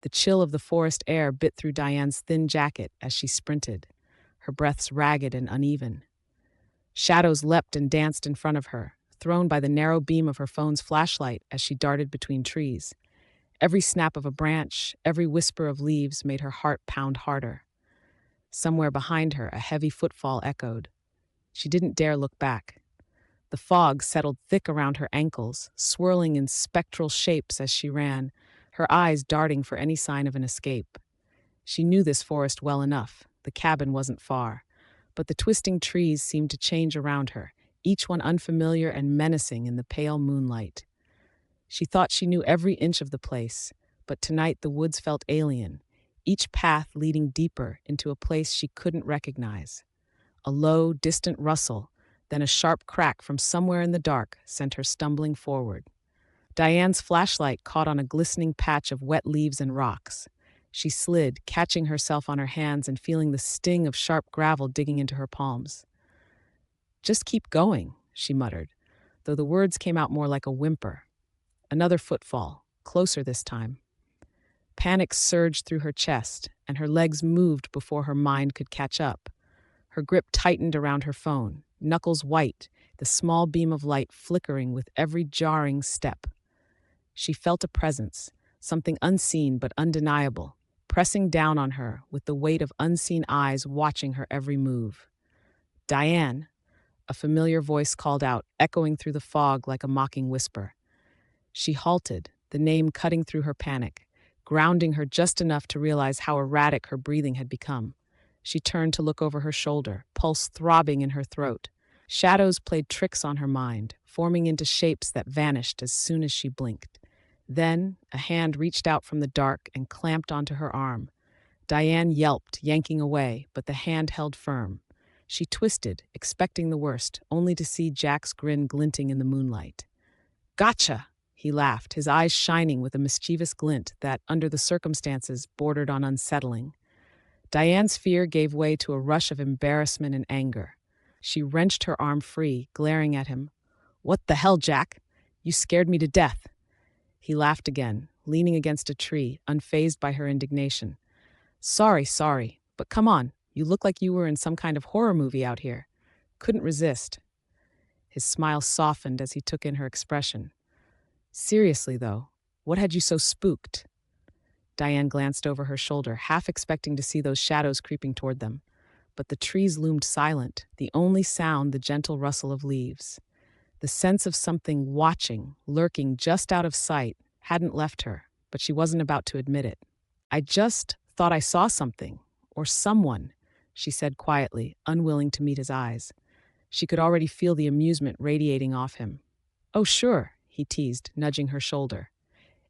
The chill of the forest air bit through Diane's thin jacket as she sprinted, her breaths ragged and uneven. Shadows leapt and danced in front of her, thrown by the narrow beam of her phone's flashlight as she darted between trees. Every snap of a branch, every whisper of leaves made her heart pound harder. Somewhere behind her, a heavy footfall echoed. She didn't dare look back. The fog settled thick around her ankles, swirling in spectral shapes as she ran, her eyes darting for any sign of an escape. She knew this forest well enough. The cabin wasn't far, but the twisting trees seemed to change around her, each one unfamiliar and menacing in the pale moonlight. She thought she knew every inch of the place, but tonight the woods felt alien, each path leading deeper into a place she couldn't recognize. A low, distant rustle, then a sharp crack from somewhere in the dark sent her stumbling forward. Diane's flashlight caught on a glistening patch of wet leaves and rocks. She slid, catching herself on her hands and feeling the sting of sharp gravel digging into her palms. "Just keep going," she muttered, though the words came out more like a whimper. Another footfall, closer this time. Panic surged through her chest, and her legs moved before her mind could catch up. Her grip tightened around her phone, knuckles white, the small beam of light flickering with every jarring step. She felt a presence, something unseen but undeniable, pressing down on her with the weight of unseen eyes watching her every move. "Diane," a familiar voice called out, echoing through the fog like a mocking whisper. She halted, the name cutting through her panic, grounding her just enough to realize how erratic her breathing had become. She turned to look over her shoulder, pulse throbbing in her throat. Shadows played tricks on her mind, forming into shapes that vanished as soon as she blinked. Then, a hand reached out from the dark and clamped onto her arm. Diane yelped, yanking away, but the hand held firm. She twisted, expecting the worst, only to see Jack's grin glinting in the moonlight. "Gotcha!" He laughed, his eyes shining with a mischievous glint that, under the circumstances, bordered on unsettling. Diane's fear gave way to a rush of embarrassment and anger. She wrenched her arm free, glaring at him. "What the hell, Jack? You scared me to death." He laughed again, leaning against a tree, unfazed by her indignation. Sorry, but come on, you look like you were in some kind of horror movie out here." Couldn't resist. His smile softened as he took in her expression. "Seriously, though, what had you so spooked?" Diane glanced over her shoulder, half expecting to see those shadows creeping toward them. But the trees loomed silent, the only sound the gentle rustle of leaves. The sense of something watching, lurking just out of sight, hadn't left her, but she wasn't about to admit it. "I just thought I saw something, or someone," she said quietly, unwilling to meet his eyes. She could already feel the amusement radiating off him. "Oh, sure," he teased, nudging her shoulder.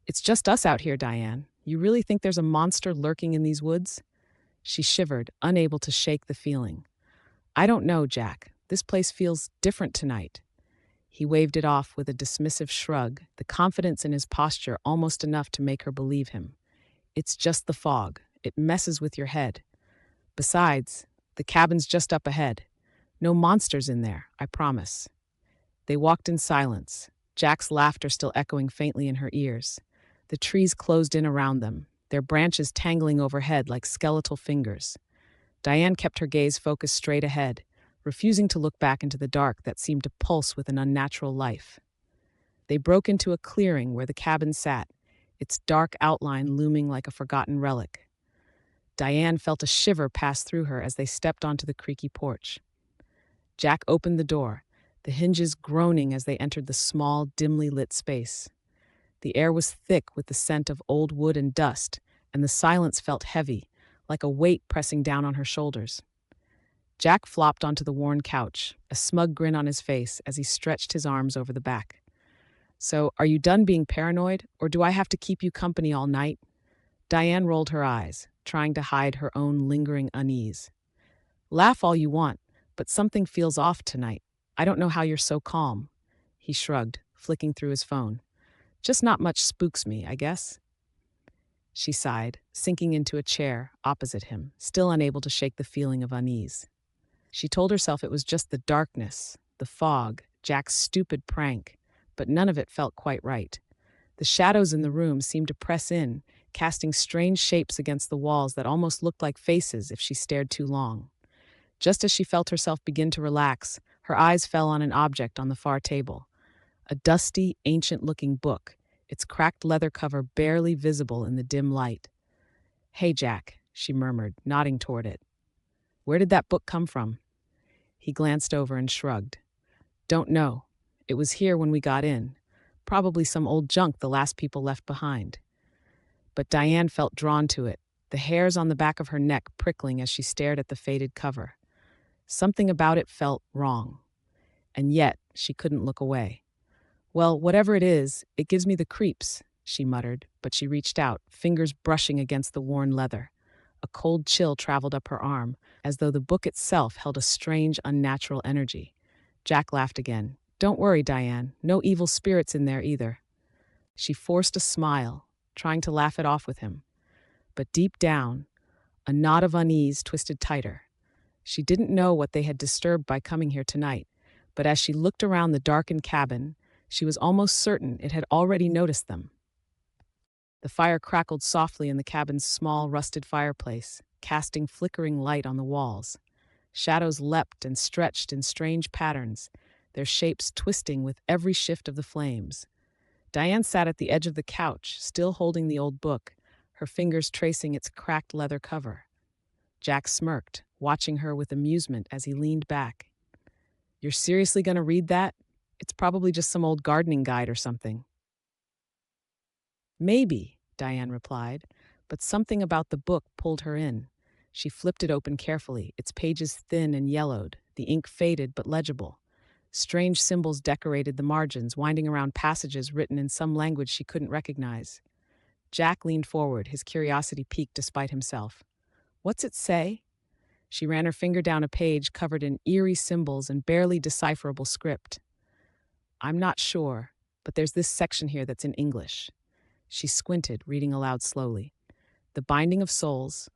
"It's just us out here, Diane. You really think there's a monster lurking in these woods?" She shivered, unable to shake the feeling. "I don't know, Jack. This place feels different tonight." He waved it off with a dismissive shrug, the confidence in his posture almost enough to make her believe him. "It's just the fog. It messes with your head. Besides, the cabin's just up ahead. No monsters in there, I promise." They walked in silence, Jack's laughter still echoing faintly in her ears. The trees closed in around them, their branches tangling overhead like skeletal fingers. Diane kept her gaze focused straight ahead, refusing to look back into the dark that seemed to pulse with an unnatural life. They broke into a clearing where the cabin sat, its dark outline looming like a forgotten relic. Diane felt a shiver pass through her as they stepped onto the creaky porch. Jack opened the door, the hinges groaning as they entered the small, dimly lit space. The air was thick with the scent of old wood and dust, and the silence felt heavy, like a weight pressing down on her shoulders. Jack flopped onto the worn couch, a smug grin on his face as he stretched his arms over the back. "So, are you done being paranoid, or do I have to keep you company all night?" Diane rolled her eyes, trying to hide her own lingering unease. "Laugh all you want, but something feels off tonight. I don't know how you're so calm." He shrugged, flicking through his phone. "Just not much spooks me, I guess." She sighed, sinking into a chair opposite him, still unable to shake the feeling of unease. She told herself it was just the darkness, the fog, Jack's stupid prank, but none of it felt quite right. The shadows in the room seemed to press in, casting strange shapes against the walls that almost looked like faces if she stared too long. Just as she felt herself begin to relax, her eyes fell on an object on the far table. A dusty, ancient-looking book, its cracked leather cover barely visible in the dim light. "Hey, Jack," she murmured, nodding toward it. "Where did that book come from?" He glanced over and shrugged. "Don't know. It was here when we got in. Probably some old junk the last people left behind." But Diane felt drawn to it, the hairs on the back of her neck prickling as she stared at the faded cover. Something about it felt wrong. And yet, she couldn't look away. "Well, whatever it is, it gives me the creeps," she muttered, but she reached out, fingers brushing against the worn leather. A cold chill traveled up her arm, as though the book itself held a strange, unnatural energy. Jack laughed again. "Don't worry, Diane. No evil spirits in there either." She forced a smile, trying to laugh it off with him. But deep down, a knot of unease twisted tighter. She didn't know what they had disturbed by coming here tonight, but as she looked around the darkened cabin, she was almost certain it had already noticed them. The fire crackled softly in the cabin's small, rusted fireplace, casting flickering light on the walls. Shadows leapt and stretched in strange patterns, their shapes twisting with every shift of the flames. Diane sat at the edge of the couch, still holding the old book, her fingers tracing its cracked leather cover. Jack smirked, watching her with amusement as he leaned back. "You're seriously going to read that? It's probably just some old gardening guide or something." "Maybe," Diane replied, but something about the book pulled her in. She flipped it open carefully, its pages thin and yellowed, the ink faded but legible. Strange symbols decorated the margins, winding around passages written in some language she couldn't recognize. Jack leaned forward, his curiosity piqued despite himself. "What's it say?" She ran her finger down a page covered in eerie symbols and barely decipherable script. "I'm not sure, but there's this section here that's in English." She squinted, reading aloud slowly. "The binding of souls,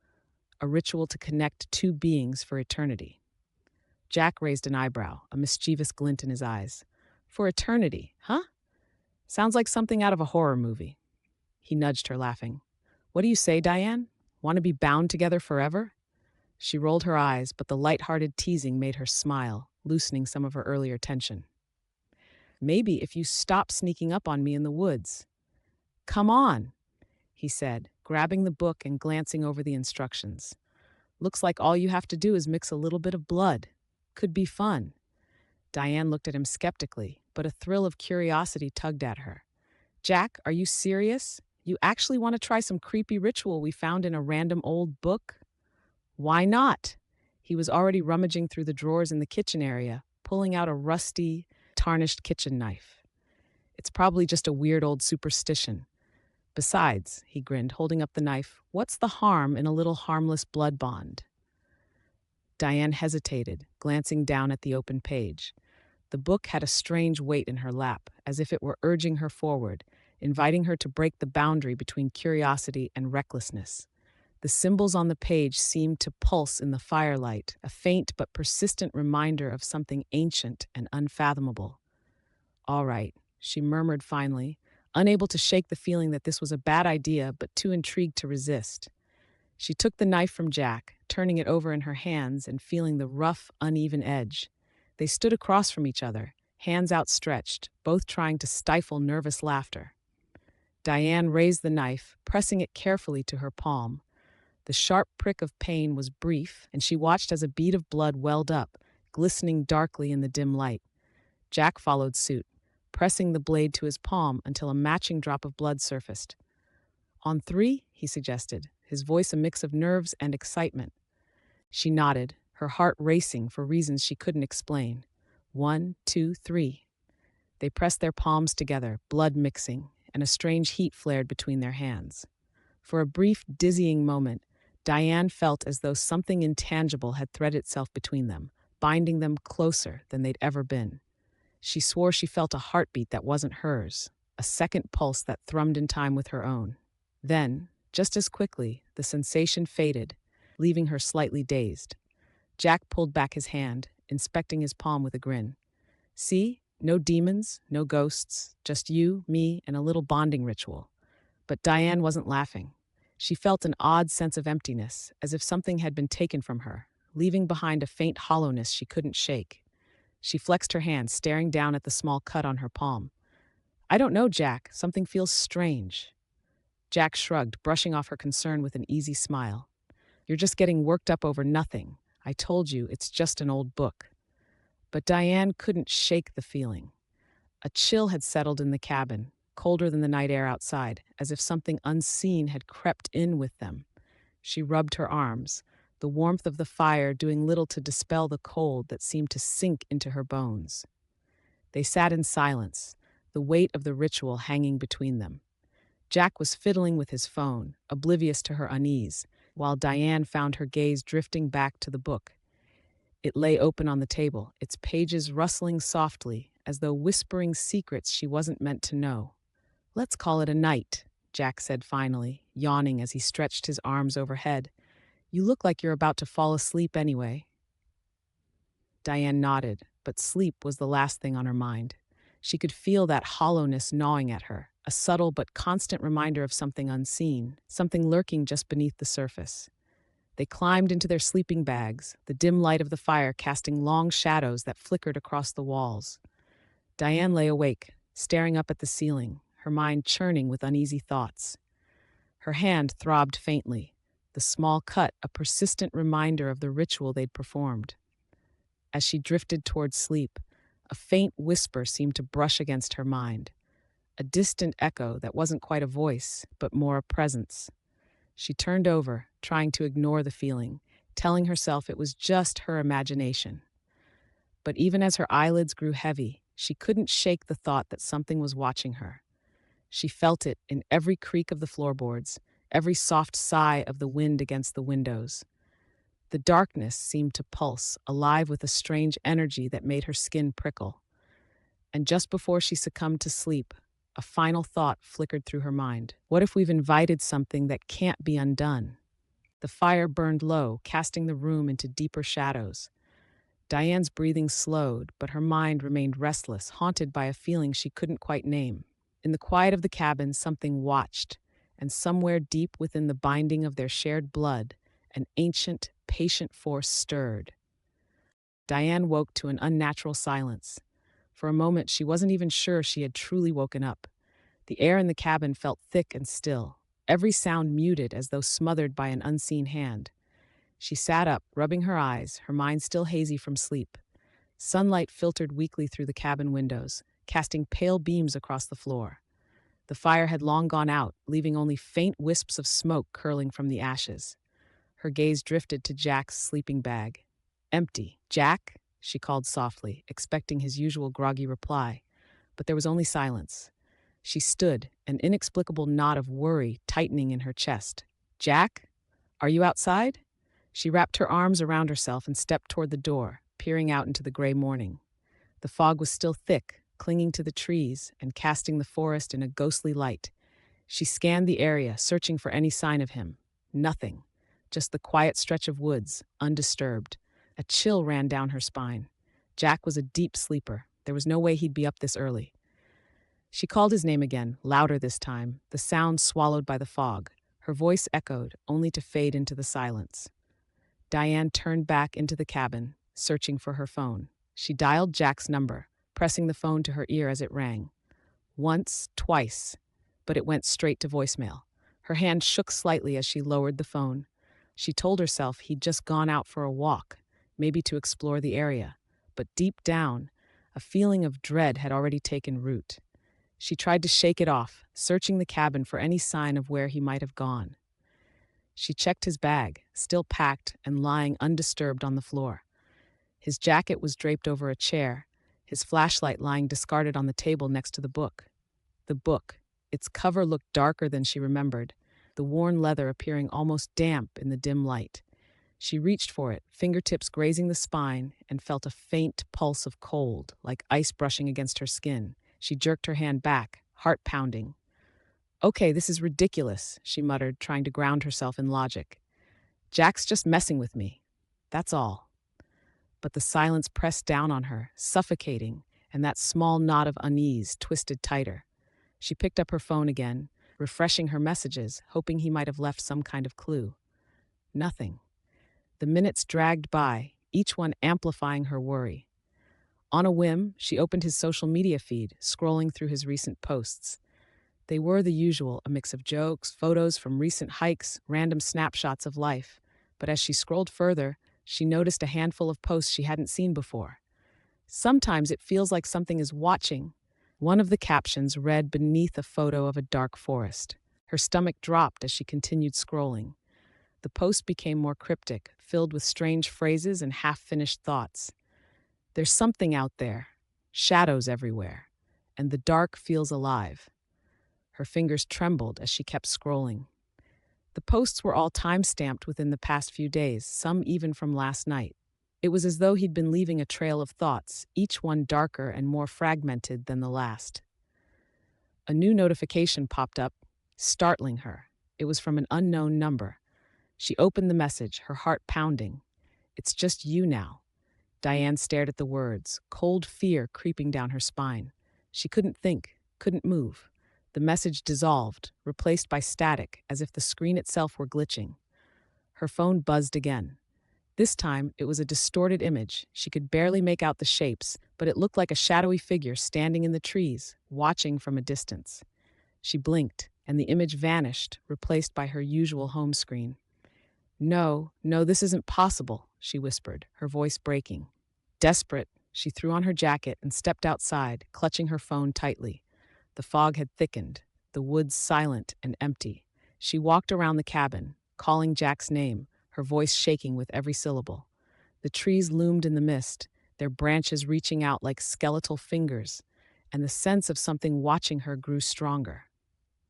a ritual to connect two beings for eternity." Jack raised an eyebrow, a mischievous glint in his eyes. "For eternity, huh? Sounds like something out of a horror movie." He nudged her, laughing. "What do you say, Diane? Want to be bound together forever?" She rolled her eyes, but the light-hearted teasing made her smile, loosening some of her earlier tension. "Maybe if you stop sneaking up on me in the woods." "Come on," he said, grabbing the book and glancing over the instructions. "Looks like all you have to do is mix a little bit of blood. Could be fun." Diane looked at him skeptically, but a thrill of curiosity tugged at her. "Jack, are you serious? You actually want to try some creepy ritual we found in a random old book?" "Why not?" He was already rummaging through the drawers in the kitchen area, pulling out a rusty, tarnished kitchen knife. "It's probably just a weird old superstition. Besides," he grinned, holding up the knife, "what's the harm in a little harmless blood bond?" Diane hesitated, glancing down at the open page. The book had a strange weight in her lap, as if it were urging her forward, inviting her to break the boundary between curiosity and recklessness. The symbols on the page seemed to pulse in the firelight, a faint but persistent reminder of something ancient and unfathomable. "All right," she murmured finally, unable to shake the feeling that this was a bad idea but too intrigued to resist. She took the knife from Jack, turning it over in her hands and feeling the rough, uneven edge. They stood across from each other, hands outstretched, both trying to stifle nervous laughter. Diane raised the knife, pressing it carefully to her palm. The sharp prick of pain was brief, and she watched as a bead of blood welled up, glistening darkly in the dim light. Jack followed suit, pressing the blade to his palm until a matching drop of blood surfaced. "On three?" he suggested, his voice a mix of nerves and excitement. She nodded, her heart racing for reasons she couldn't explain. 1, 2, 3. They pressed their palms together, blood mixing, and a strange heat flared between their hands. For a brief, dizzying moment, Diane felt as though something intangible had threaded itself between them, binding them closer than they'd ever been. She swore she felt a heartbeat that wasn't hers, a second pulse that thrummed in time with her own. Then, just as quickly, the sensation faded, leaving her slightly dazed. Jack pulled back his hand, inspecting his palm with a grin. "See? No demons, no ghosts, just you, me, and a little bonding ritual." But Diane wasn't laughing. She felt an odd sense of emptiness, as if something had been taken from her, leaving behind a faint hollowness she couldn't shake. She flexed her hand, staring down at the small cut on her palm. "I don't know, Jack. Something feels strange." Jack shrugged, brushing off her concern with an easy smile. "You're just getting worked up over nothing. I told you, it's just an old book." But Diane couldn't shake the feeling. A chill had settled in the cabin, colder than the night air outside, as if something unseen had crept in with them. She rubbed her arms, the warmth of the fire doing little to dispel the cold that seemed to sink into her bones. They sat in silence, the weight of the ritual hanging between them. Jack was fiddling with his phone, oblivious to her unease, while Diane found her gaze drifting back to the book. It lay open on the table, its pages rustling softly, as though whispering secrets she wasn't meant to know. "Let's call it a night," Jack said finally, yawning as he stretched his arms overhead. "You look like you're about to fall asleep anyway." Diane nodded, but sleep was the last thing on her mind. She could feel that hollowness gnawing at her, a subtle but constant reminder of something unseen, something lurking just beneath the surface. They climbed into their sleeping bags, the dim light of the fire casting long shadows that flickered across the walls. Diane lay awake, staring up at the ceiling, her mind churning with uneasy thoughts. Her hand throbbed faintly, the small cut a persistent reminder of the ritual they'd performed. As she drifted towards sleep, a faint whisper seemed to brush against her mind, a distant echo that wasn't quite a voice, but more a presence. She turned over, trying to ignore the feeling, telling herself it was just her imagination. But even as her eyelids grew heavy, she couldn't shake the thought that something was watching her. She felt it in every creak of the floorboards, every soft sigh of the wind against the windows. The darkness seemed to pulse, alive with a strange energy that made her skin prickle. And just before she succumbed to sleep, a final thought flickered through her mind. What if we've invited something that can't be undone? The fire burned low, casting the room into deeper shadows. Diane's breathing slowed, but her mind remained restless, haunted by a feeling she couldn't quite name. In the quiet of the cabin, something watched, and somewhere deep within the binding of their shared blood, an ancient, patient force stirred. Diane woke to an unnatural silence. For a moment, she wasn't even sure she had truly woken up. The air in the cabin felt thick and still, every sound muted as though smothered by an unseen hand. She sat up, rubbing her eyes, her mind still hazy from sleep. Sunlight filtered weakly through the cabin windows, casting pale beams across the floor. The fire had long gone out, leaving only faint wisps of smoke curling from the ashes. Her gaze drifted to Jack's sleeping bag. Empty. "Jack?" she called softly, expecting his usual groggy reply. But there was only silence. She stood, an inexplicable knot of worry tightening in her chest. "Jack? Are you outside?" She wrapped her arms around herself and stepped toward the door, peering out into the gray morning. The fog was still thick, clinging to the trees and casting the forest in a ghostly light. She scanned the area, searching for any sign of him. Nothing. Just the quiet stretch of woods, undisturbed. A chill ran down her spine. Jack was a deep sleeper. There was no way he'd be up this early. She called his name again, louder this time, the sound swallowed by the fog. Her voice echoed, only to fade into the silence. Diane turned back into the cabin, searching for her phone. She dialed Jack's number, pressing the phone to her ear as it rang. Once, twice, but it went straight to voicemail. Her hand shook slightly as she lowered the phone. She told herself he'd just gone out for a walk, maybe to explore the area. But deep down, a feeling of dread had already taken root. She tried to shake it off, searching the cabin for any sign of where he might have gone. She checked his bag, still packed and lying undisturbed on the floor. His jacket was draped over a chair, his flashlight lying discarded on the table next to the book. The book. Its cover looked darker than she remembered, the worn leather appearing almost damp in the dim light. She reached for it, fingertips grazing the spine, and felt a faint pulse of cold, like ice brushing against her skin. She jerked her hand back, heart pounding. "Okay, this is ridiculous," she muttered, trying to ground herself in logic. "Jack's just messing with me. That's all." But the silence pressed down on her, suffocating, and that small knot of unease twisted tighter. She picked up her phone again, refreshing her messages, hoping he might have left some kind of clue. Nothing. The minutes dragged by, each one amplifying her worry. On a whim, she opened his social media feed, scrolling through his recent posts. They were the usual, a mix of jokes, photos from recent hikes, random snapshots of life. But as she scrolled further, she noticed a handful of posts she hadn't seen before. Sometimes it feels like something is watching. One of the captions read beneath a photo of a dark forest. Her stomach dropped as she continued scrolling. The post became more cryptic, filled with strange phrases and half-finished thoughts. There's something out there, shadows everywhere, and the dark feels alive. Her fingers trembled as she kept scrolling. The posts were all time-stamped within the past few days, some even from last night. It was as though he'd been leaving a trail of thoughts, each one darker and more fragmented than the last. A new notification popped up, startling her. It was from an unknown number. She opened the message, her heart pounding. "It's just you now." Diane stared at the words, cold fear creeping down her spine. She couldn't think, couldn't move. The message dissolved, replaced by static, as if the screen itself were glitching. Her phone buzzed again. This time, it was a distorted image. She could barely make out the shapes, but it looked like a shadowy figure standing in the trees, watching from a distance. She blinked, and the image vanished, replaced by her usual home screen. "No, this isn't possible," she whispered, her voice breaking. Desperate, she threw on her jacket and stepped outside, clutching her phone tightly. The fog had thickened, the woods silent and empty. She walked around the cabin, calling Jack's name, her voice shaking with every syllable. The trees loomed in the mist, their branches reaching out like skeletal fingers, and the sense of something watching her grew stronger.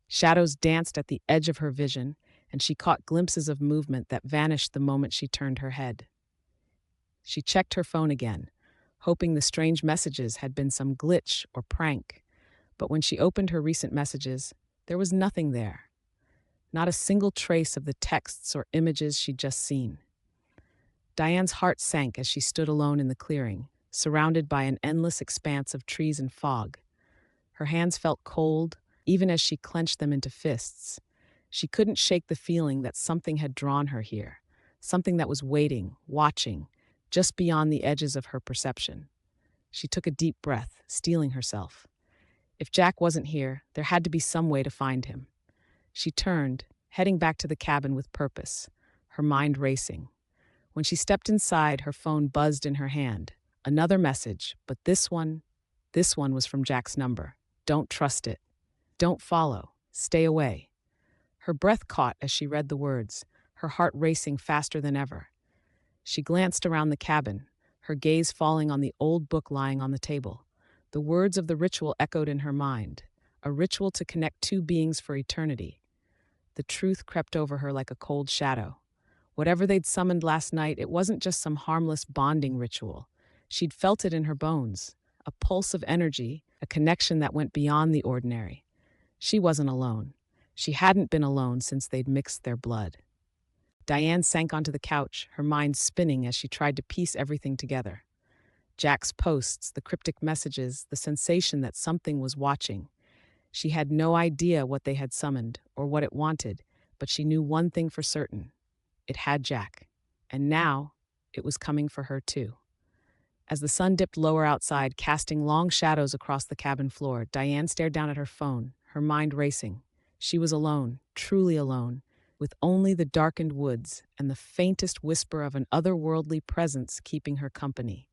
Shadows danced at the edge of her vision, and she caught glimpses of movement that vanished the moment she turned her head. She checked her phone again, hoping the strange messages had been some glitch or prank. But when she opened her recent messages, there was nothing there. Not a single trace of the texts or images she'd just seen. Diane's heart sank as she stood alone in the clearing, surrounded by an endless expanse of trees and fog. Her hands felt cold, even as she clenched them into fists. She couldn't shake the feeling that something had drawn her here, something that was waiting, watching, just beyond the edges of her perception. She took a deep breath, steeling herself. If Jack wasn't here, there had to be some way to find him. She turned, heading back to the cabin with purpose, her mind racing. When she stepped inside, her phone buzzed in her hand. Another message, but this one was from Jack's number. "Don't trust it. Don't follow. Stay away." Her breath caught as she read the words, her heart racing faster than ever. She glanced around the cabin, her gaze falling on the old book lying on the table. The words of the ritual echoed in her mind, a ritual to connect two beings for eternity. The truth crept over her like a cold shadow. Whatever they'd summoned last night, it wasn't just some harmless bonding ritual. She'd felt it in her bones, a pulse of energy, a connection that went beyond the ordinary. She wasn't alone. She hadn't been alone since they'd mixed their blood. Diane sank onto the couch, her mind spinning as she tried to piece everything together. Jack's posts, the cryptic messages, the sensation that something was watching. She had no idea what they had summoned or what it wanted, but she knew one thing for certain. It had Jack. And now, it was coming for her too. As the sun dipped lower outside, casting long shadows across the cabin floor, Diane stared down at her phone, her mind racing. She was alone, truly alone, with only the darkened woods and the faintest whisper of an otherworldly presence keeping her company.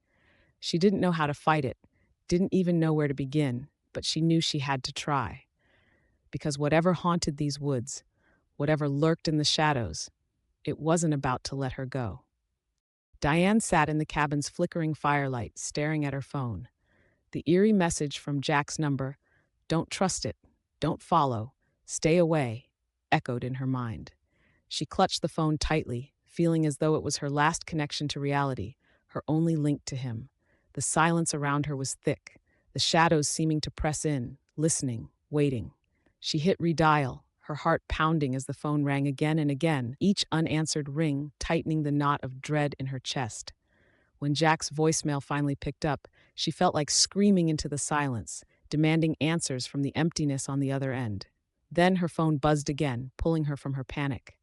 She didn't know how to fight it, didn't even know where to begin, but she knew she had to try. Because whatever haunted these woods, whatever lurked in the shadows, it wasn't about to let her go. Diane sat in the cabin's flickering firelight, staring at her phone. The eerie message from Jack's number, "Don't trust it, don't follow, stay away," echoed in her mind. She clutched the phone tightly, feeling as though it was her last connection to reality, her only link to him. The silence around her was thick, the shadows seeming to press in, listening, waiting. She hit redial, her heart pounding as the phone rang again and again, each unanswered ring tightening the knot of dread in her chest. When Jack's voicemail finally picked up, she felt like screaming into the silence, demanding answers from the emptiness on the other end. Then her phone buzzed again, pulling her from her panic.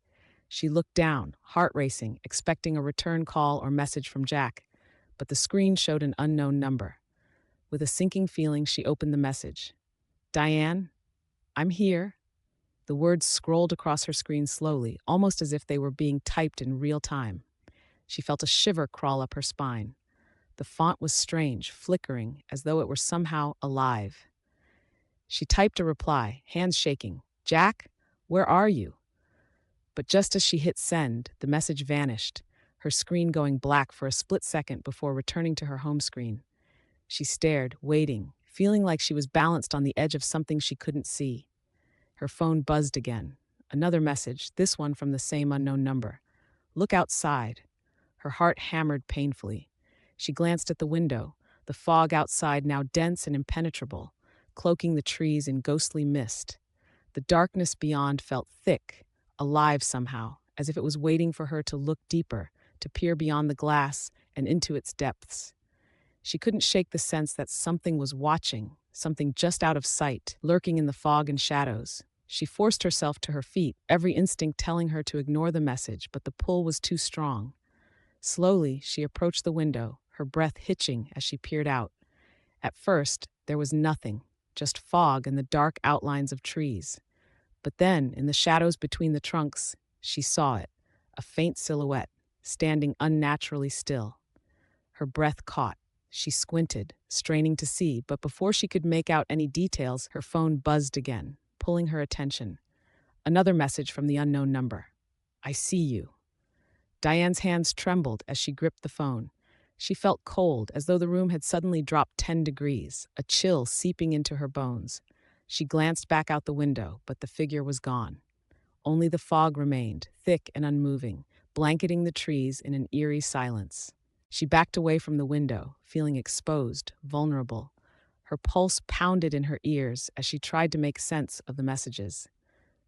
She looked down, heart racing, expecting a return call or message from Jack, but the screen showed an unknown number. With a sinking feeling, she opened the message. "Diane, I'm here." The words scrolled across her screen slowly, almost as if they were being typed in real time. She felt a shiver crawl up her spine. The font was strange, flickering, as though it were somehow alive. She typed a reply, hands shaking. "Jack, where are you?" But just as she hit send, the message vanished, her screen going black for a split second before returning to her home screen. She stared, waiting, feeling like she was balanced on the edge of something she couldn't see. Her phone buzzed again. Another message, this one from the same unknown number. "Look outside." Her heart hammered painfully. She glanced at the window, the fog outside now dense and impenetrable, cloaking the trees in ghostly mist. The darkness beyond felt thick, alive somehow, as if it was waiting for her to look deeper, to peer beyond the glass and into its depths. She couldn't shake the sense that something was watching, something just out of sight, lurking in the fog and shadows. She forced herself to her feet, every instinct telling her to ignore the message, but the pull was too strong. Slowly, she approached the window, her breath hitching as she peered out. At first, there was nothing, just fog and the dark outlines of trees. But then, in the shadows between the trunks, she saw it, a faint silhouette, standing unnaturally still. Her breath caught. She squinted, straining to see, but before she could make out any details, her phone buzzed again, pulling her attention. Another message from the unknown number. "I see you." Diane's hands trembled as she gripped the phone. She felt cold, as though the room had suddenly dropped 10 degrees, a chill seeping into her bones. She glanced back out the window, but the figure was gone. Only the fog remained, thick and unmoving, blanketing the trees in an eerie silence. She backed away from the window, feeling exposed, vulnerable. Her pulse pounded in her ears as she tried to make sense of the messages.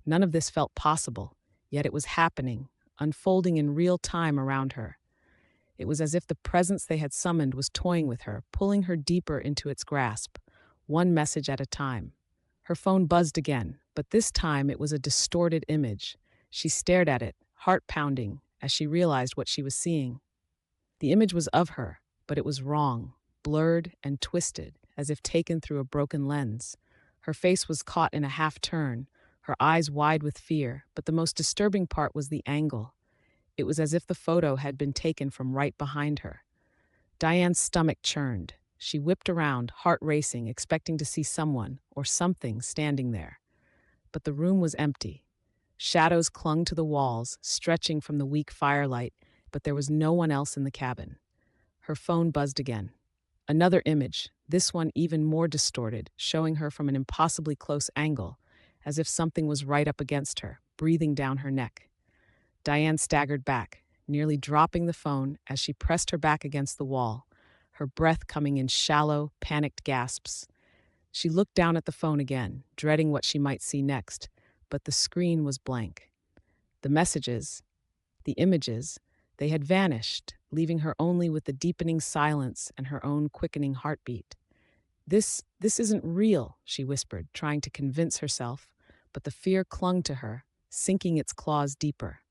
None of this felt possible, yet it was happening, unfolding in real time around her. It was as if the presence they had summoned was toying with her, pulling her deeper into its grasp, one message at a time. Her phone buzzed again, but this time it was a distorted image. She stared at it, heart pounding, as she realized what she was seeing. The image was of her, but it was wrong, blurred and twisted, as if taken through a broken lens. Her face was caught in a half-turn, her eyes wide with fear, but the most disturbing part was the angle. It was as if the photo had been taken from right behind her. Diane's stomach churned. She whipped around, heart racing, expecting to see someone or something standing there. But the room was empty. Shadows clung to the walls, stretching from the weak firelight, but there was no one else in the cabin. Her phone buzzed again. Another image, this one even more distorted, showing her from an impossibly close angle, as if something was right up against her, breathing down her neck. Diane staggered back, nearly dropping the phone as she pressed her back against the wall, her breath coming in shallow, panicked gasps. She looked down at the phone again, dreading what she might see next, but the screen was blank. The messages, the images, they had vanished, leaving her only with the deepening silence and her own quickening heartbeat. This isn't real," she whispered, trying to convince herself, but the fear clung to her, sinking its claws deeper.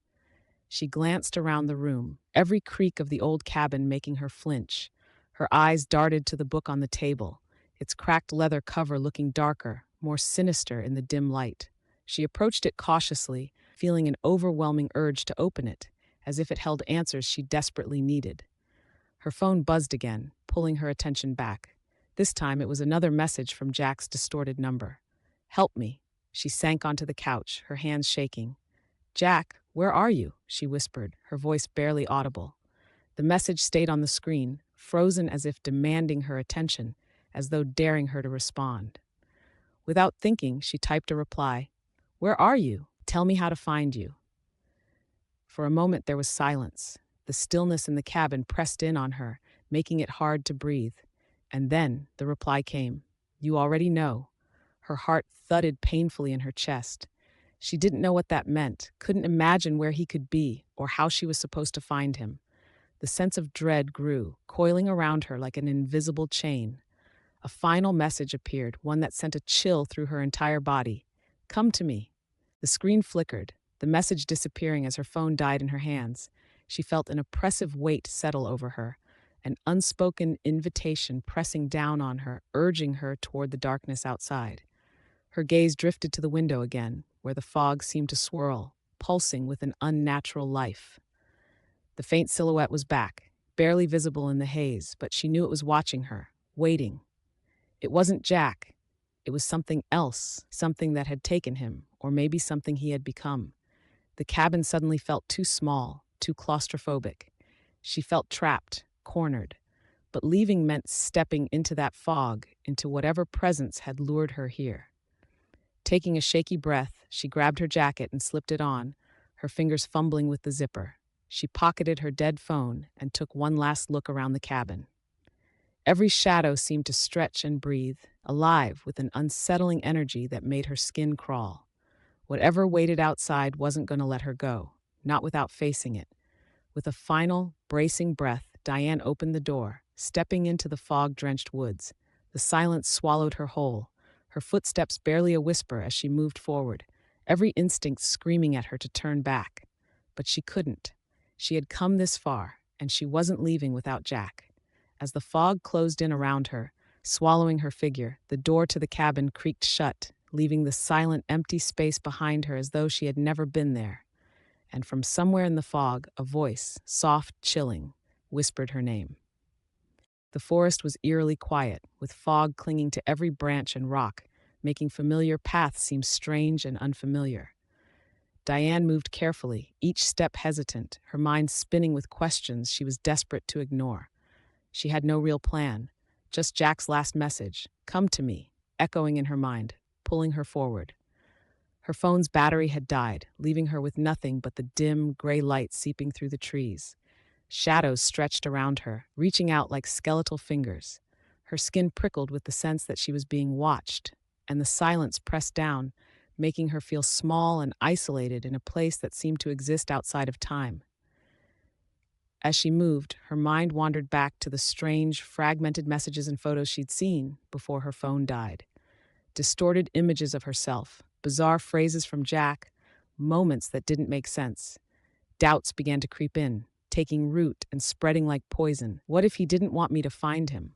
She glanced around the room, every creak of the old cabin making her flinch. Her eyes darted to the book on the table, its cracked leather cover looking darker, more sinister in the dim light. She approached it cautiously, feeling an overwhelming urge to open it, as if it held answers she desperately needed. Her phone buzzed again, pulling her attention back. This time it was another message from Jack's distorted number. "Help me." She sank onto the couch, her hands shaking. "Jack, where are you?" she whispered, her voice barely audible. The message stayed on the screen, frozen as if demanding her attention, as though daring her to respond. Without thinking, she typed a reply. "Where are you? Tell me how to find you." For a moment there was silence. The stillness in the cabin pressed in on her, making it hard to breathe. And then the reply came. "You already know." Her heart thudded painfully in her chest. She didn't know what that meant, couldn't imagine where he could be or how she was supposed to find him. The sense of dread grew, coiling around her like an invisible chain. A final message appeared, one that sent a chill through her entire body. Come to me. The screen flickered, the message disappearing as her phone died in her hands. She felt an oppressive weight settle over her, an unspoken invitation pressing down on her, urging her toward the darkness outside. Her gaze drifted to the window again, where the fog seemed to swirl, pulsing with an unnatural life. The faint silhouette was back, barely visible in the haze, but she knew it was watching her, waiting. It wasn't Jack. It was something else, something that had taken him, or maybe something he had become. The cabin suddenly felt too small, too claustrophobic. She felt trapped, cornered. But leaving meant stepping into that fog, into whatever presence had lured her here. Taking a shaky breath, she grabbed her jacket and slipped it on, her fingers fumbling with the zipper. She pocketed her dead phone and took one last look around the cabin. Every shadow seemed to stretch and breathe, alive with an unsettling energy that made her skin crawl. Whatever waited outside wasn't going to let her go, not without facing it. With a final, bracing breath, Diane opened the door, stepping into the fog-drenched woods. The silence swallowed her whole, her footsteps barely a whisper as she moved forward, every instinct screaming at her to turn back. But she couldn't. She had come this far, and she wasn't leaving without Jack. As the fog closed in around her, swallowing her figure, the door to the cabin creaked shut, leaving the silent, empty space behind her as though she had never been there. And from somewhere in the fog, a voice, soft, chilling, whispered her name. The forest was eerily quiet, with fog clinging to every branch and rock, making familiar paths seem strange and unfamiliar. Diane moved carefully, each step hesitant, her mind spinning with questions she was desperate to ignore. She had no real plan, just Jack's last message, "Come to me," echoing in her mind, pulling her forward. Her phone's battery had died, leaving her with nothing but the dim, gray light seeping through the trees. Shadows stretched around her, reaching out like skeletal fingers. Her skin prickled with the sense that she was being watched, and the silence pressed down, making her feel small and isolated in a place that seemed to exist outside of time. As she moved, her mind wandered back to the strange, fragmented messages and photos she'd seen before her phone died. Distorted images of herself, bizarre phrases from Jack, moments that didn't make sense. Doubts began to creep in, taking root and spreading like poison. What if he didn't want me to find him?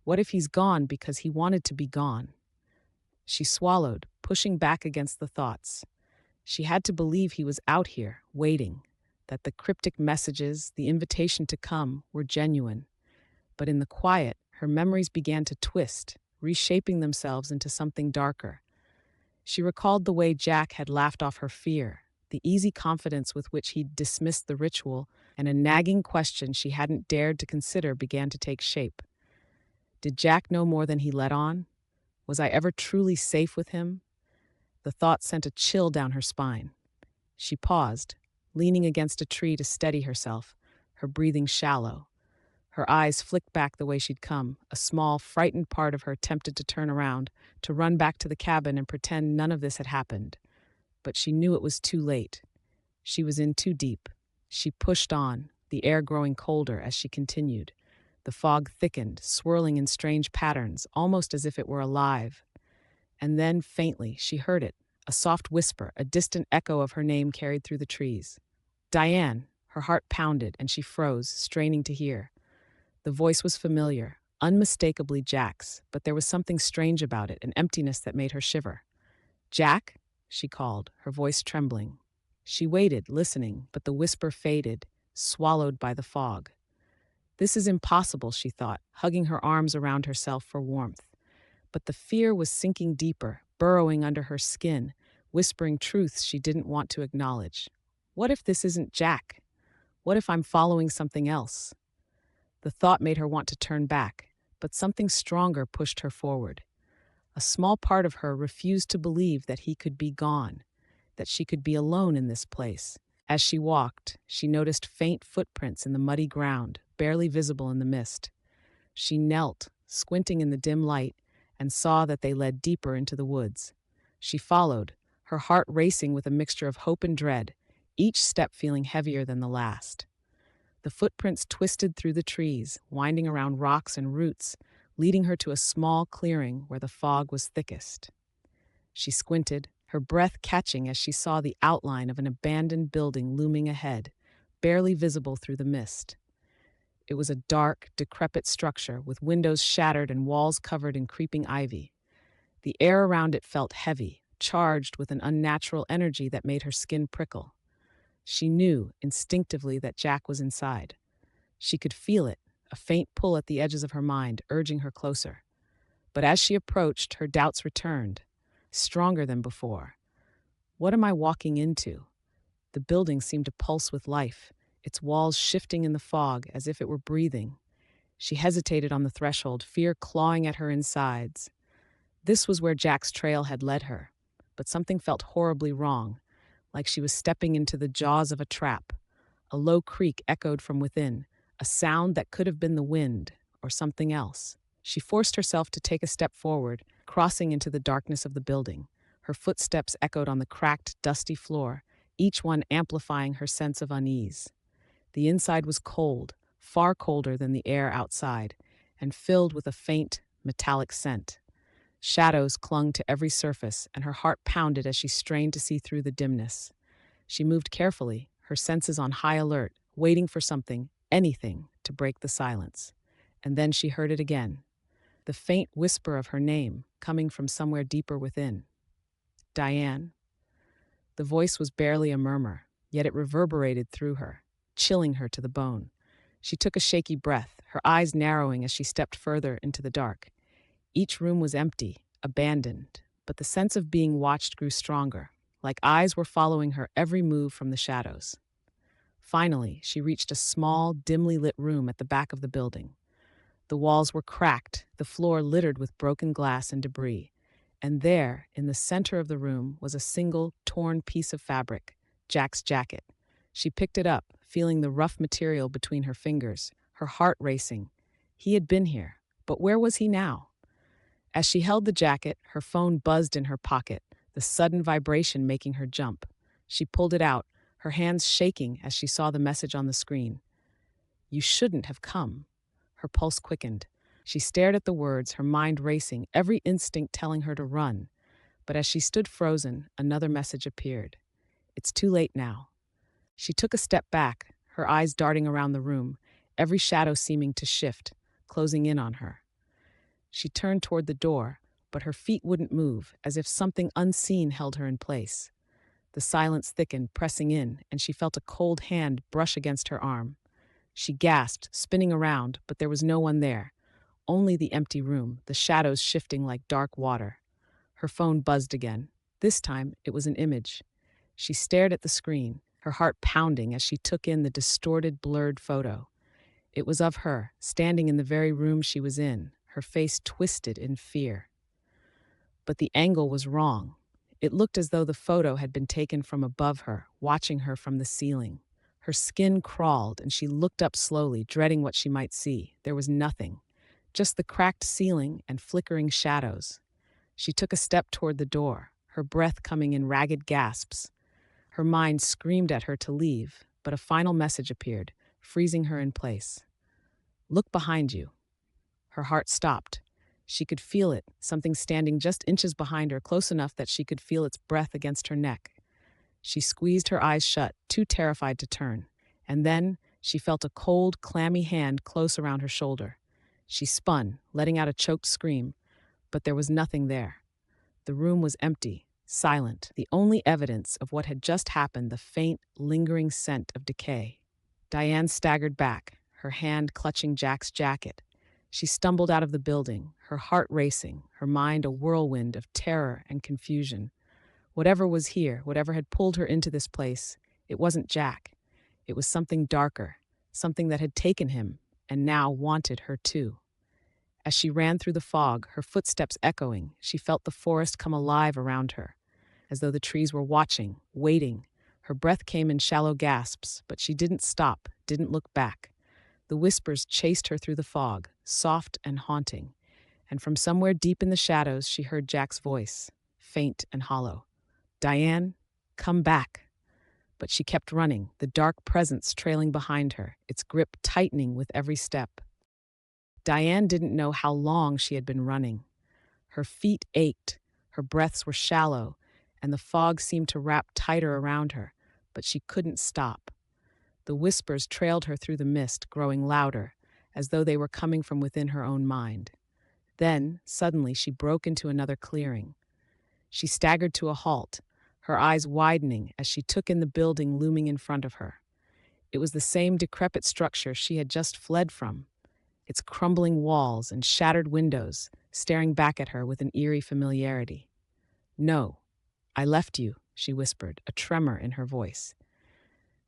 What if he's gone because he wanted to be gone? She swallowed, pushing back against the thoughts. She had to believe he was out here, waiting, that the cryptic messages, the invitation to come, were genuine. But in the quiet, her memories began to twist, reshaping themselves into something darker. She recalled the way Jack had laughed off her fear, the easy confidence with which he'd dismissed the ritual, and a nagging question she hadn't dared to consider began to take shape. Did Jack know more than he let on? Was I ever truly safe with him? The thought sent a chill down her spine. She paused, leaning against a tree to steady herself, her breathing shallow. Her eyes flicked back the way she'd come, a small, frightened part of her tempted to turn around, to run back to the cabin and pretend none of this had happened. But she knew it was too late. She was in too deep. She pushed on, the air growing colder as she continued. The fog thickened, swirling in strange patterns, almost as if it were alive. And then, faintly, she heard it, a soft whisper, a distant echo of her name carried through the trees. Diane! Her heart pounded, and she froze, straining to hear. The voice was familiar, unmistakably Jack's, but there was something strange about it, an emptiness that made her shiver. "Jack?" she called, her voice trembling. She waited, listening, but the whisper faded, swallowed by the fog. This is impossible, she thought, hugging her arms around herself for warmth. But the fear was sinking deeper, burrowing under her skin, whispering truths she didn't want to acknowledge. What if this isn't Jack? What if I'm following something else? The thought made her want to turn back, but something stronger pushed her forward. A small part of her refused to believe that he could be gone, that she could be alone in this place. As she walked, she noticed faint footprints in the muddy ground, barely visible in the mist. She knelt, squinting in the dim light, and saw that they led deeper into the woods. She followed, her heart racing with a mixture of hope and dread, each step feeling heavier than the last. The footprints twisted through the trees, winding around rocks and roots, leading her to a small clearing where the fog was thickest. She squinted, her breath catching as she saw the outline of an abandoned building looming ahead, barely visible through the mist. It was a dark, decrepit structure with windows shattered and walls covered in creeping ivy. The air around it felt heavy, charged with an unnatural energy that made her skin prickle. She knew instinctively that Jack was inside. She could feel it, a faint pull at the edges of her mind, urging her closer. But as she approached, her doubts returned, stronger than before. What am I walking into? The building seemed to pulse with life, its walls shifting in the fog as if it were breathing. She hesitated on the threshold, fear clawing at her insides. This was where Jack's trail had led her, but something felt horribly wrong, like she was stepping into the jaws of a trap. A low creak echoed from within, a sound that could have been the wind or something else. She forced herself to take a step forward, crossing into the darkness of the building. Her footsteps echoed on the cracked, dusty floor, each one amplifying her sense of unease. The inside was cold, far colder than the air outside, and filled with a faint, metallic scent. Shadows clung to every surface, and her heart pounded as she strained to see through the dimness. She moved carefully, her senses on high alert, waiting for something, anything, to break the silence. And then she heard it again, the faint whisper of her name, coming from somewhere deeper within. Diane. The voice was barely a murmur, yet it reverberated through her, chilling her to the bone. She took a shaky breath, her eyes narrowing as she stepped further into the dark. Each room was empty, abandoned, but the sense of being watched grew stronger, like eyes were following her every move from the shadows. Finally, she reached a small, dimly lit room at the back of the building. The walls were cracked, the floor littered with broken glass and debris, and there, in the center of the room, was a single, torn piece of fabric, Jack's jacket. She picked it up, feeling the rough material between her fingers, her heart racing. He had been here, but where was he now? As she held the jacket, her phone buzzed in her pocket, the sudden vibration making her jump. She pulled it out, her hands shaking as she saw the message on the screen. "You shouldn't have come." Her pulse quickened. She stared at the words, her mind racing, every instinct telling her to run. But as she stood frozen, another message appeared. "It's too late now." She took a step back, her eyes darting around the room, every shadow seeming to shift, closing in on her. She turned toward the door, but her feet wouldn't move, as if something unseen held her in place. The silence thickened, pressing in, and she felt a cold hand brush against her arm. She gasped, spinning around, but there was no one there. Only the empty room, the shadows shifting like dark water. Her phone buzzed again. This time, it was an image. She stared at the screen, her heart pounding as she took in the distorted, blurred photo. It was of her, standing in the very room she was in, her face twisted in fear. But the angle was wrong. It looked as though the photo had been taken from above her, watching her from the ceiling. Her skin crawled, and she looked up slowly, dreading what she might see. There was nothing, just the cracked ceiling and flickering shadows. She took a step toward the door, her breath coming in ragged gasps. Her mind screamed at her to leave, but a final message appeared, freezing her in place. "Look behind you." Her heart stopped. She could feel it, something standing just inches behind her, close enough that she could feel its breath against her neck. She squeezed her eyes shut, too terrified to turn. And then she felt a cold, clammy hand close around her shoulder. She spun, letting out a choked scream, but there was nothing there. The room was empty, silent, the only evidence of what had just happened, the faint, lingering scent of decay. Diane staggered back, her hand clutching Jack's jacket. She stumbled out of the building, her heart racing, her mind a whirlwind of terror and confusion. Whatever was here, whatever had pulled her into this place, it wasn't Jack. It was something darker, something that had taken him and now wanted her too. As she ran through the fog, her footsteps echoing, she felt the forest come alive around her, as though the trees were watching, waiting. Her breath came in shallow gasps, but she didn't stop, didn't look back. The whispers chased her through the fog, soft and haunting, and from somewhere deep in the shadows she heard Jack's voice, faint and hollow. "Diane, come back." But she kept running, the dark presence trailing behind her, its grip tightening with every step. Diane didn't know how long she had been running. Her feet ached, her breaths were shallow, and the fog seemed to wrap tighter around her, but she couldn't stop. The whispers trailed her through the mist, growing louder, as though they were coming from within her own mind. Then, suddenly, she broke into another clearing. She staggered to a halt, her eyes widening as she took in the building looming in front of her. It was the same decrepit structure she had just fled from, its crumbling walls and shattered windows staring back at her with an eerie familiarity. "No, I left you," she whispered, a tremor in her voice.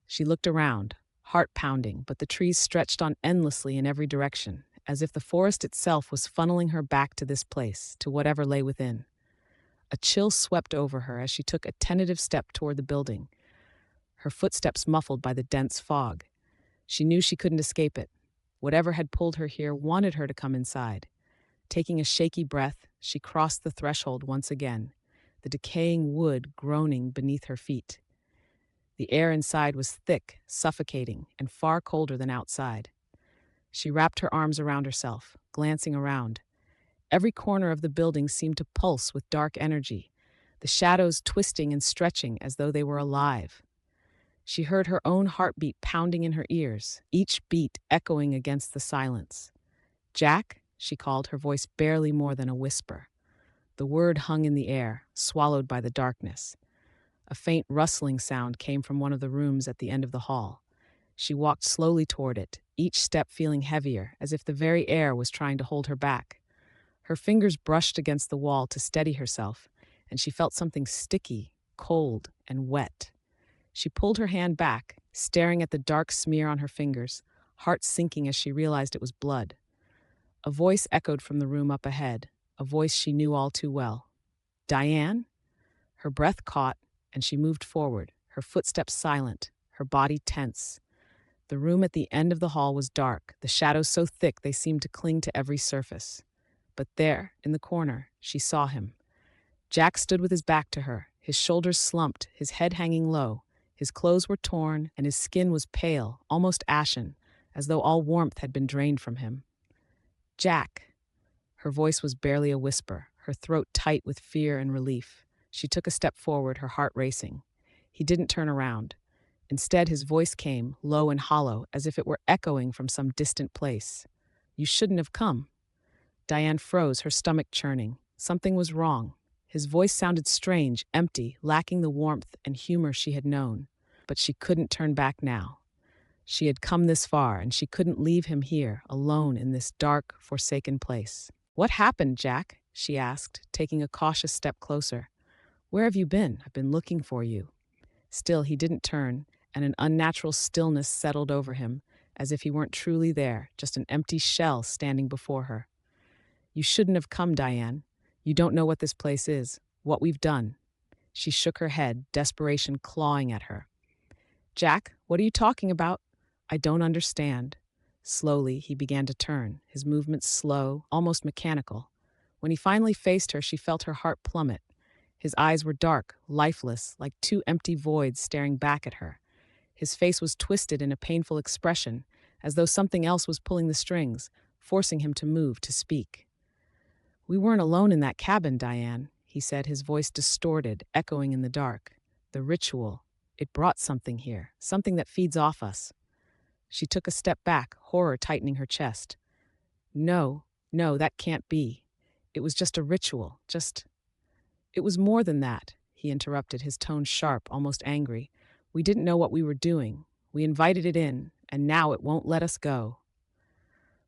She looked around, heart pounding, but the trees stretched on endlessly in every direction, as if the forest itself was funneling her back to this place, to whatever lay within. A chill swept over her as she took a tentative step toward the building, her footsteps muffled by the dense fog. She knew she couldn't escape it. Whatever had pulled her here wanted her to come inside. Taking a shaky breath, she crossed the threshold once again, the decaying wood groaning beneath her feet. The air inside was thick, suffocating, and far colder than outside. She wrapped her arms around herself, glancing around. Every corner of the building seemed to pulse with dark energy, the shadows twisting and stretching as though they were alive. She heard her own heartbeat pounding in her ears, each beat echoing against the silence. "Jack," she called, her voice barely more than a whisper. The word hung in the air, swallowed by the darkness. A faint rustling sound came from one of the rooms at the end of the hall. She walked slowly toward it, each step feeling heavier, as if the very air was trying to hold her back. Her fingers brushed against the wall to steady herself, and she felt something sticky, cold, and wet. She pulled her hand back, staring at the dark smear on her fingers, heart sinking as she realized it was blood. A voice echoed from the room up ahead, a voice she knew all too well. "Diane?" Her breath caught, and she moved forward, her footsteps silent, her body tense. The room at the end of the hall was dark, the shadows so thick they seemed to cling to every surface. But there, in the corner, she saw him. Jack stood with his back to her, his shoulders slumped, his head hanging low. His clothes were torn, and his skin was pale, almost ashen, as though all warmth had been drained from him. "Jack." Her voice was barely a whisper, her throat tight with fear and relief. She took a step forward, her heart racing. He didn't turn around. Instead, his voice came, low and hollow, as if it were echoing from some distant place. "You shouldn't have come." Diane froze, her stomach churning. Something was wrong. His voice sounded strange, empty, lacking the warmth and humor she had known. But she couldn't turn back now. She had come this far, and she couldn't leave him here, alone in this dark, forsaken place. "What happened, Jack?" she asked, taking a cautious step closer. "Where have you been? I've been looking for you." Still, he didn't turn, and an unnatural stillness settled over him, as if he weren't truly there, just an empty shell standing before her. "You shouldn't have come, Diane. You don't know what this place is, what we've done." She shook her head, desperation clawing at her. "Jack, what are you talking about?" "I don't understand." Slowly, he began to turn, his movements slow, almost mechanical. When he finally faced her, she felt her heart plummet. His eyes were dark, lifeless, like two empty voids staring back at her. His face was twisted in a painful expression, as though something else was pulling the strings, forcing him to move, to speak. "We weren't alone in that cabin, Diane," he said, his voice distorted, echoing in the dark. "The ritual, it brought something here, something that feeds off us." She took a step back, horror tightening her chest. No, that can't be. It was just a ritual, It was more than that," he interrupted, his tone sharp, almost angry. "We didn't know what we were doing. We invited it in, and now it won't let us go."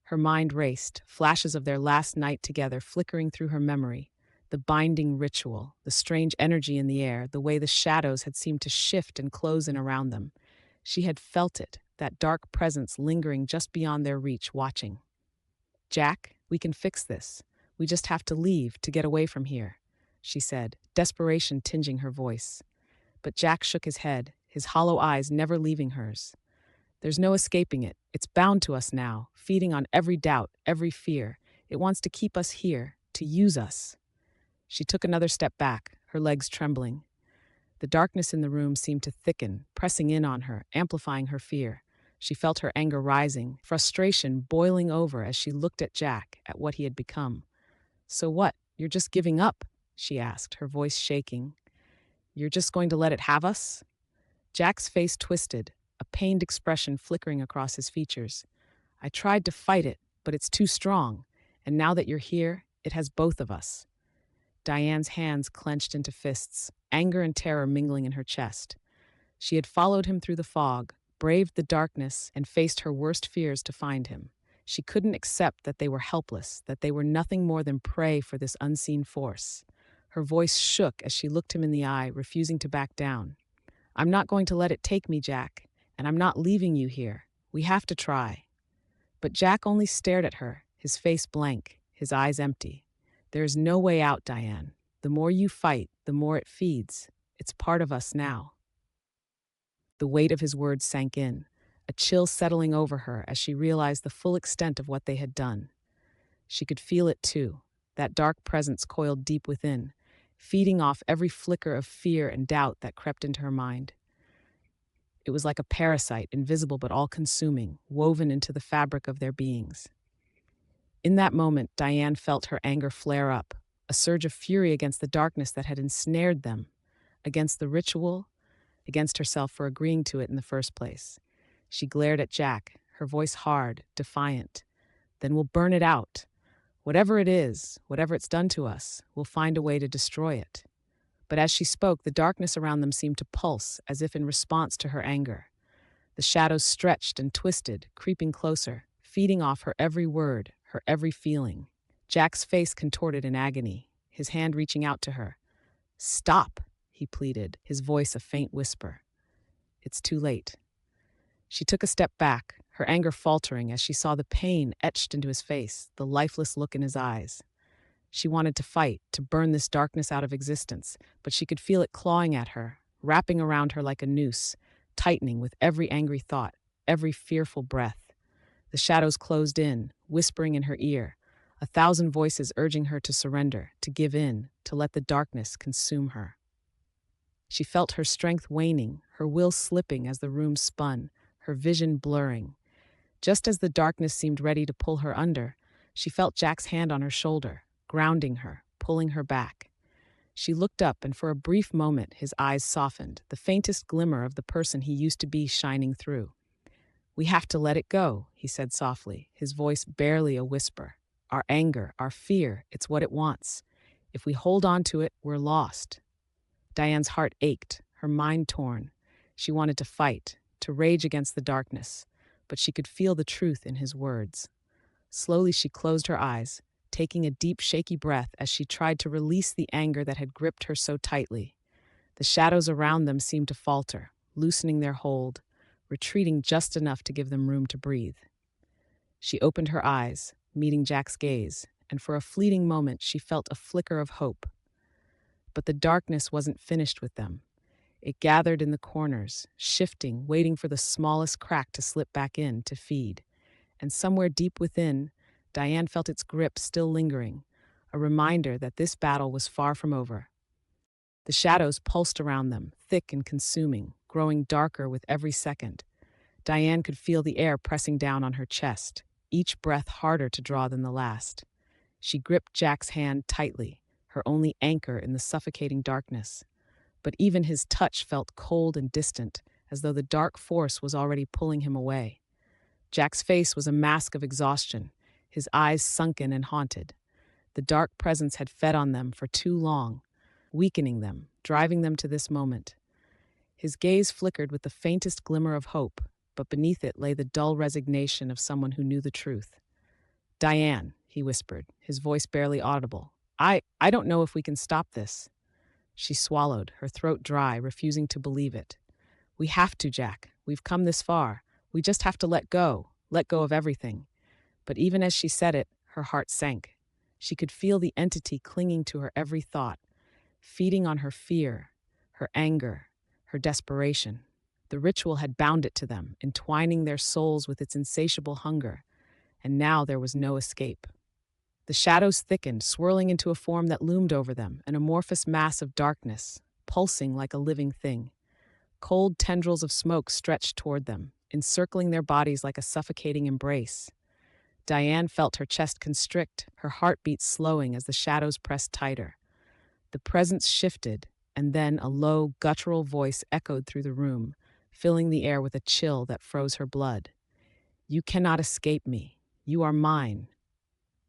Her mind raced, flashes of their last night together flickering through her memory. The binding ritual, the strange energy in the air, the way the shadows had seemed to shift and close in around them. She had felt it, that dark presence lingering just beyond their reach, watching. "Jack, we can fix this. We just have to leave, to get away from here," she said, desperation tinging her voice. But Jack shook his head, his hollow eyes never leaving hers. "There's no escaping it. It's bound to us now, feeding on every doubt, every fear. It wants to keep us here, to use us." She took another step back, her legs trembling. The darkness in the room seemed to thicken, pressing in on her, amplifying her fear. She felt her anger rising, frustration boiling over as she looked at Jack, at what he had become. "So what? You're just giving up?" she asked, her voice shaking. You're just going to let it have us? Jack's face twisted, a pained expression flickering across his features. I tried to fight it, but it's too strong, and now that you're here, it has both of us. Diane's hands clenched into fists, anger and terror mingling in her chest. She had followed him through the fog, braved the darkness, and faced her worst fears to find him. She couldn't accept that they were helpless, that they were nothing more than prey for this unseen force. Her voice shook as she looked him in the eye, refusing to back down. I'm not going to let it take me, Jack, and I'm not leaving you here. We have to try. But Jack only stared at her, his face blank, his eyes empty. There is no way out, Diane. The more you fight, the more it feeds. It's part of us now. The weight of his words sank in, a chill settling over her as she realized the full extent of what they had done. She could feel it too, that dark presence coiled deep within, feeding off every flicker of fear and doubt that crept into her mind. It was like a parasite, invisible but all-consuming, woven into the fabric of their beings. In that moment, Diane felt her anger flare up, a surge of fury against the darkness that had ensnared them, against the ritual, against herself for agreeing to it in the first place. She glared at Jack, her voice hard, defiant. Then we'll burn it out. Whatever it is, whatever it's done to us, we'll find a way to destroy it. But as she spoke, the darkness around them seemed to pulse, as if in response to her anger. The shadows stretched and twisted, creeping closer, feeding off her every word, her every feeling. Jack's face contorted in agony, his hand reaching out to her. Stop, he pleaded, his voice a faint whisper. It's too late. She took a step back, her anger faltering as she saw the pain etched into his face, the lifeless look in his eyes. She wanted to fight, to burn this darkness out of existence, but she could feel it clawing at her, wrapping around her like a noose, tightening with every angry thought, every fearful breath. The shadows closed in, whispering in her ear, 1,000 voices urging her to surrender, to give in, to let the darkness consume her. She felt her strength waning, her will slipping as the room spun, her vision blurring. Just as the darkness seemed ready to pull her under, she felt Jack's hand on her shoulder, grounding her, pulling her back. She looked up, and for a brief moment his eyes softened, the faintest glimmer of the person he used to be shining through. We have to let it go, he said softly, his voice barely a whisper. Our anger, our fear, it's what it wants. If we hold on to it, we're lost. Diane's heart ached, her mind torn. She wanted to fight, to rage against the darkness, but she could feel the truth in his words. Slowly she closed her eyes, taking a deep, shaky breath as she tried to release the anger that had gripped her so tightly. The shadows around them seemed to falter, loosening their hold, retreating just enough to give them room to breathe. She opened her eyes, meeting Jack's gaze, and for a fleeting moment she felt a flicker of hope. But the darkness wasn't finished with them. It gathered in the corners, shifting, waiting for the smallest crack to slip back in to feed. And somewhere deep within, Diane felt its grip still lingering, a reminder that this battle was far from over. The shadows pulsed around them, thick and consuming, growing darker with every second. Diane could feel the air pressing down on her chest, each breath harder to draw than the last. She gripped Jack's hand tightly, her only anchor in the suffocating darkness. But even his touch felt cold and distant, as though the dark force was already pulling him away. Jack's face was a mask of exhaustion, his eyes sunken and haunted. The dark presence had fed on them for too long, weakening them, driving them to this moment. His gaze flickered with the faintest glimmer of hope, but beneath it lay the dull resignation of someone who knew the truth. Diane, he whispered, his voice barely audible. I don't know if we can stop this. She swallowed, her throat dry, refusing to believe it. We have to, Jack. We've come this far. We just have to let go of everything. But even as she said it, her heart sank. She could feel the entity clinging to her every thought, feeding on her fear, her anger, her desperation. The ritual had bound it to them, entwining their souls with its insatiable hunger, and now there was no escape. The shadows thickened, swirling into a form that loomed over them, an amorphous mass of darkness, pulsing like a living thing. Cold tendrils of smoke stretched toward them, encircling their bodies like a suffocating embrace. Diane felt her chest constrict, her heartbeat slowing as the shadows pressed tighter. The presence shifted, and then a low, guttural voice echoed through the room, filling the air with a chill that froze her blood. "You cannot escape me. You are mine."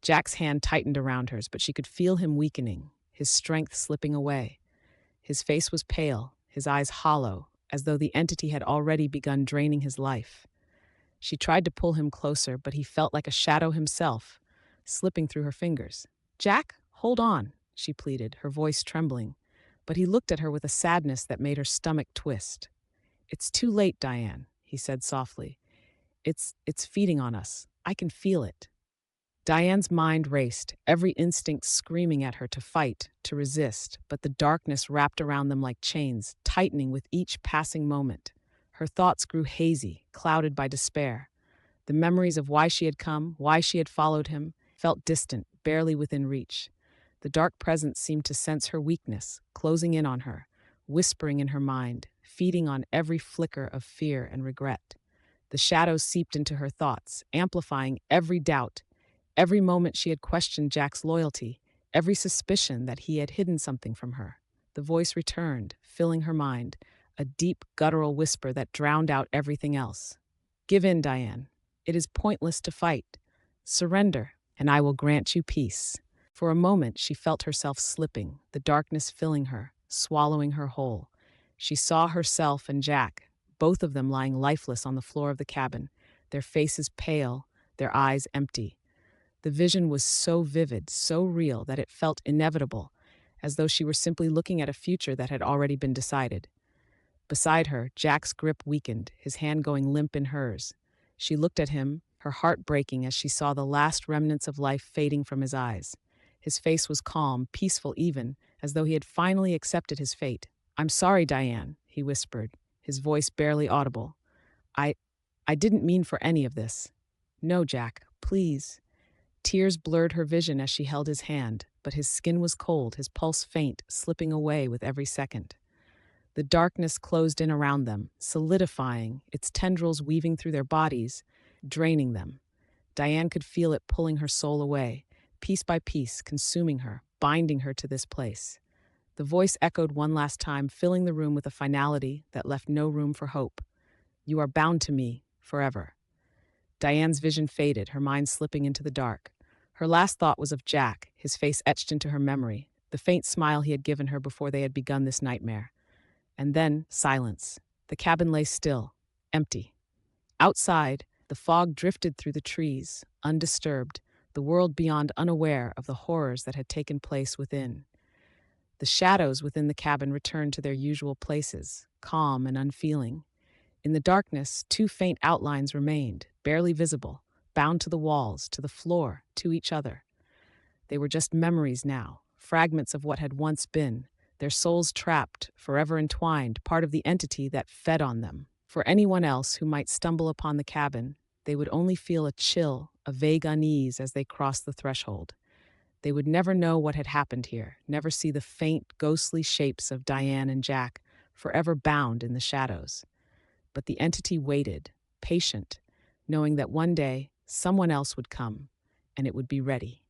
Jack's hand tightened around hers, but she could feel him weakening, his strength slipping away. His face was pale, his eyes hollow, as though the entity had already begun draining his life. She tried to pull him closer, but he felt like a shadow himself, slipping through her fingers. "Jack, hold on," she pleaded, her voice trembling. But he looked at her with a sadness that made her stomach twist. "It's too late, Diane," he said softly. It's feeding on us. I can feel it." Diane's mind raced, every instinct screaming at her to fight, to resist, but the darkness wrapped around them like chains, tightening with each passing moment. Her thoughts grew hazy, clouded by despair. The memories of why she had come, why she had followed him, felt distant, barely within reach. The dark presence seemed to sense her weakness, closing in on her, whispering in her mind, feeding on every flicker of fear and regret. The shadows seeped into her thoughts, amplifying every doubt. Every moment she had questioned Jack's loyalty, every suspicion that he had hidden something from her. The voice returned, filling her mind, a deep, guttural whisper that drowned out everything else. "Give in, Diane. It is pointless to fight. Surrender, and I will grant you peace." For a moment she felt herself slipping, the darkness filling her, swallowing her whole. She saw herself and Jack, both of them lying lifeless on the floor of the cabin, their faces pale, their eyes empty. The vision was so vivid, so real, that it felt inevitable, as though she were simply looking at a future that had already been decided. Beside her, Jack's grip weakened, his hand going limp in hers. She looked at him, her heart breaking as she saw the last remnants of life fading from his eyes. His face was calm, peaceful even, as though he had finally accepted his fate. "I'm sorry, Diane," he whispered, his voice barely audible. I didn't mean for any of this." "No, Jack, please." Tears blurred her vision as she held his hand, but his skin was cold, his pulse faint, slipping away with every second. The darkness closed in around them, solidifying, its tendrils weaving through their bodies, draining them. Diane could feel it pulling her soul away, piece by piece, consuming her, binding her to this place. The voice echoed one last time, filling the room with a finality that left no room for hope. "You are bound to me, forever." Diane's vision faded, her mind slipping into the dark. Her last thought was of Jack, his face etched into her memory, the faint smile he had given her before they had begun this nightmare. And then, silence. The cabin lay still, empty. Outside, the fog drifted through the trees, undisturbed, the world beyond unaware of the horrors that had taken place within. The shadows within the cabin returned to their usual places, calm and unfeeling. In the darkness, two faint outlines remained, barely visible, bound to the walls, to the floor, to each other. They were just memories now, fragments of what had once been, their souls trapped, forever entwined, part of the entity that fed on them. For anyone else who might stumble upon the cabin, they would only feel a chill, a vague unease as they crossed the threshold. They would never know what had happened here, never see the faint, ghostly shapes of Diane and Jack, forever bound in the shadows. But the entity waited, patient, knowing that one day someone else would come, and it would be ready.